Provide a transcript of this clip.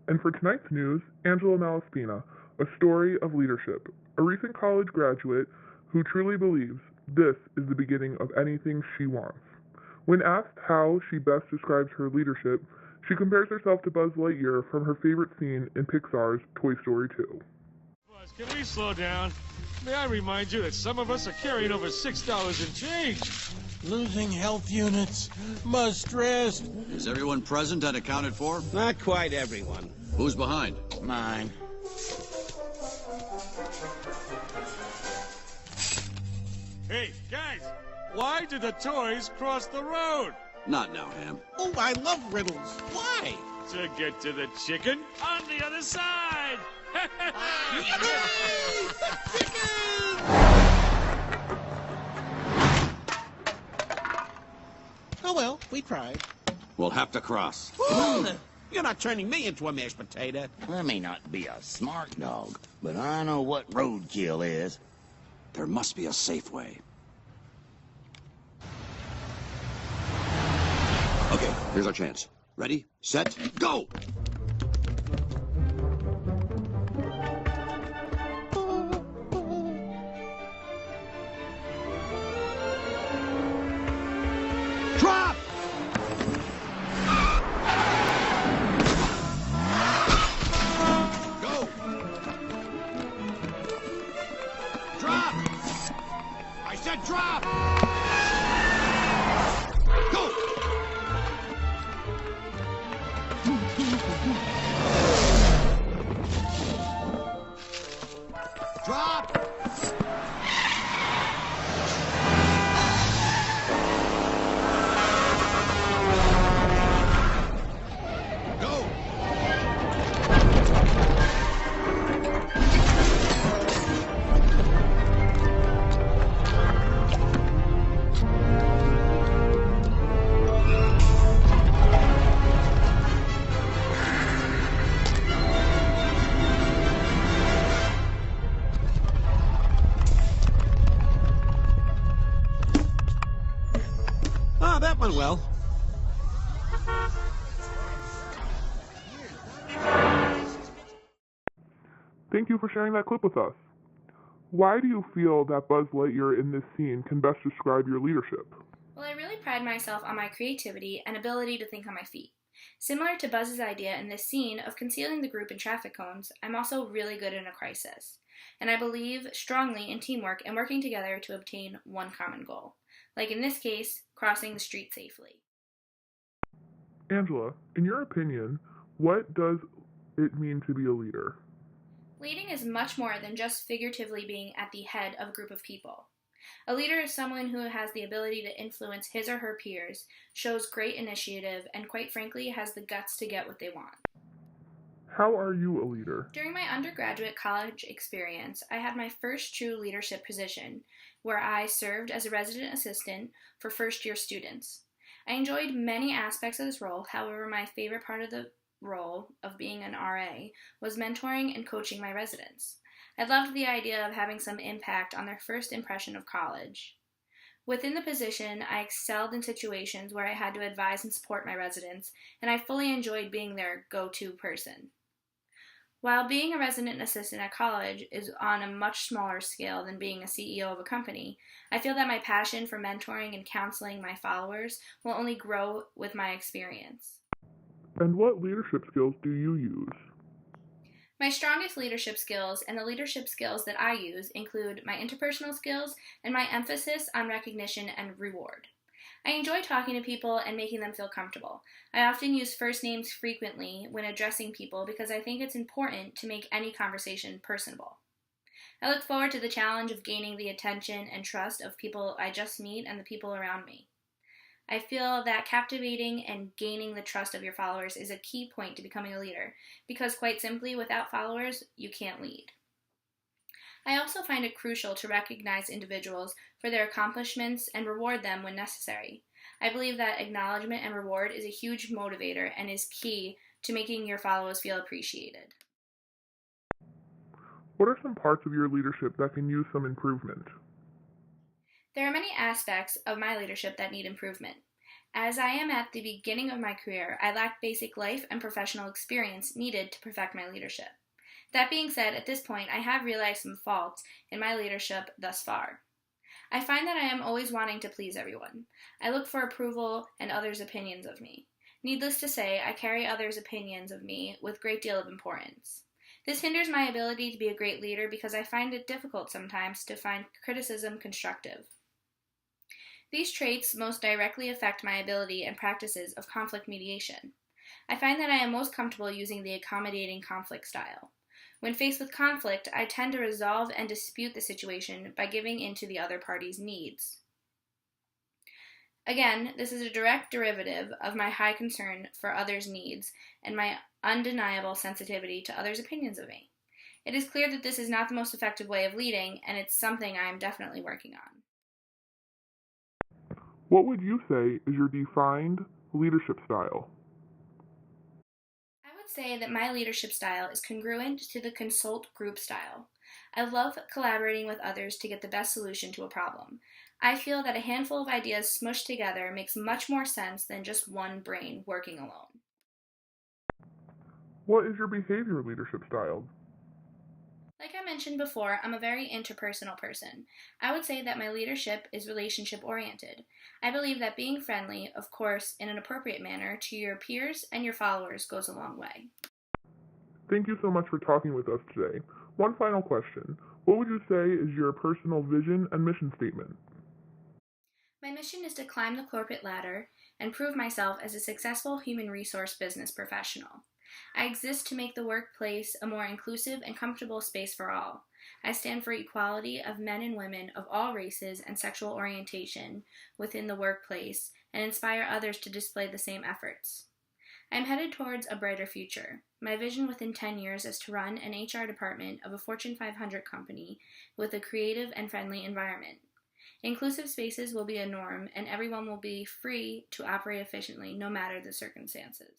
And for tonight's news, Angela Malaspina, a story of leadership, a recent college graduate who truly believes this is the beginning of anything she wants. When asked how she best describes her leadership, she compares herself to Buzz Lightyear from her favorite scene in Pixar's Toy Story 2. Buzz, can we slow down? May I remind you that some of us are carrying over $6 in change? Losing health units. Must stressed. Is everyone present and accounted for? Not quite everyone. Who's behind? Mine. Hey, guys, why did the toys cross the road? Not now, Ham. Oh, I love riddles. Why? To get to the chicken on the other side! Yippee! Chicken! Oh well, we tried. We'll have to cross. You're not turning me into a mashed potato. I may not be a smart dog, but I know what roadkill is. There must be a safe way. Okay, here's our chance. Ready, set, go! Drop! Go! Drop! I said drop! Go! Drop! Go! Ah, that went well. Thank you for sharing that clip with us. Why do you feel that Buzz Lightyear in this scene can best describe your leadership? Well, I really pride myself on my creativity and ability to think on my feet. Similar to Buzz's idea in this scene of concealing the group in traffic cones, I'm also really good in a crisis. And I believe strongly in teamwork and working together to obtain one common goal. Like in this case, crossing the street safely. Angela, in your opinion, what does it mean to be a leader? Leading is much more than just figuratively being at the head of a group of people. A leader is someone who has the ability to influence his or her peers, shows great initiative, and quite frankly has the guts to get what they want. How are you a leader? During my undergraduate college experience, I had my first true leadership position, where I served as a resident assistant for first-year students. I enjoyed many aspects of this role, however, my favorite part of the role of being an RA was mentoring and coaching my residents. I loved the idea of having some impact on their first impression of college. Within the position, I excelled in situations where I had to advise and support my residents, and I fully enjoyed being their go-to person. While being a resident assistant at college is on a much smaller scale than being a CEO of a company, I feel that my passion for mentoring and counseling my followers will only grow with my experience. And what leadership skills do you use? My strongest leadership skills and the leadership skills that I use include my interpersonal skills and my emphasis on recognition and reward. I enjoy talking to people and making them feel comfortable. I often use first names frequently when addressing people because I think it's important to make any conversation personable. I look forward to the challenge of gaining the attention and trust of people I just meet and the people around me. I feel that captivating and gaining the trust of your followers is a key point to becoming a leader, because quite simply, without followers, you can't lead. I also find it crucial to recognize individuals for their accomplishments and reward them when necessary. I believe that acknowledgement and reward is a huge motivator and is key to making your followers feel appreciated. What are some parts of your leadership that can use some improvement? There are many aspects of my leadership that need improvement. As I am at the beginning of my career, I lack basic life and professional experience needed to perfect my leadership. That being said, at this point, I have realized some faults in my leadership thus far. I find that I am always wanting to please everyone. I look for approval and others' opinions of me. Needless to say, I carry others' opinions of me with a great deal of importance. This hinders my ability to be a great leader because I find it difficult sometimes to find criticism constructive. These traits most directly affect my ability and practices of conflict mediation. I find that I am most comfortable using the accommodating conflict style. When faced with conflict, I tend to resolve and dispute the situation by giving in to the other party's needs. Again, this is a direct derivative of my high concern for others' needs and my undeniable sensitivity to others' opinions of me. It is clear that this is not the most effective way of leading, and it's something I am definitely working on. What would you say is your defined leadership style? I would say that my leadership style is congruent to the consult group style. I love collaborating with others to get the best solution to a problem. I feel that a handful of ideas smushed together makes much more sense than just one brain working alone. What is your behavior leadership style? Like I mentioned before, I'm a very interpersonal person. I would say that my leadership is relationship-oriented. I believe that being friendly, of course, in an appropriate manner, to your peers and your followers goes a long way. Thank you so much for talking with us today. One final question. What would you say is your personal vision and mission statement? My mission is to climb the corporate ladder and prove myself as a successful human resource business professional. I exist to make the workplace a more inclusive and comfortable space for all. I stand for equality of men and women of all races and sexual orientation within the workplace and inspire others to display the same efforts. I am headed towards a brighter future. My vision within 10 years is to run an HR department of a Fortune 500 company with a creative and friendly environment. Inclusive spaces will be a norm, and everyone will be free to operate efficiently no matter the circumstances.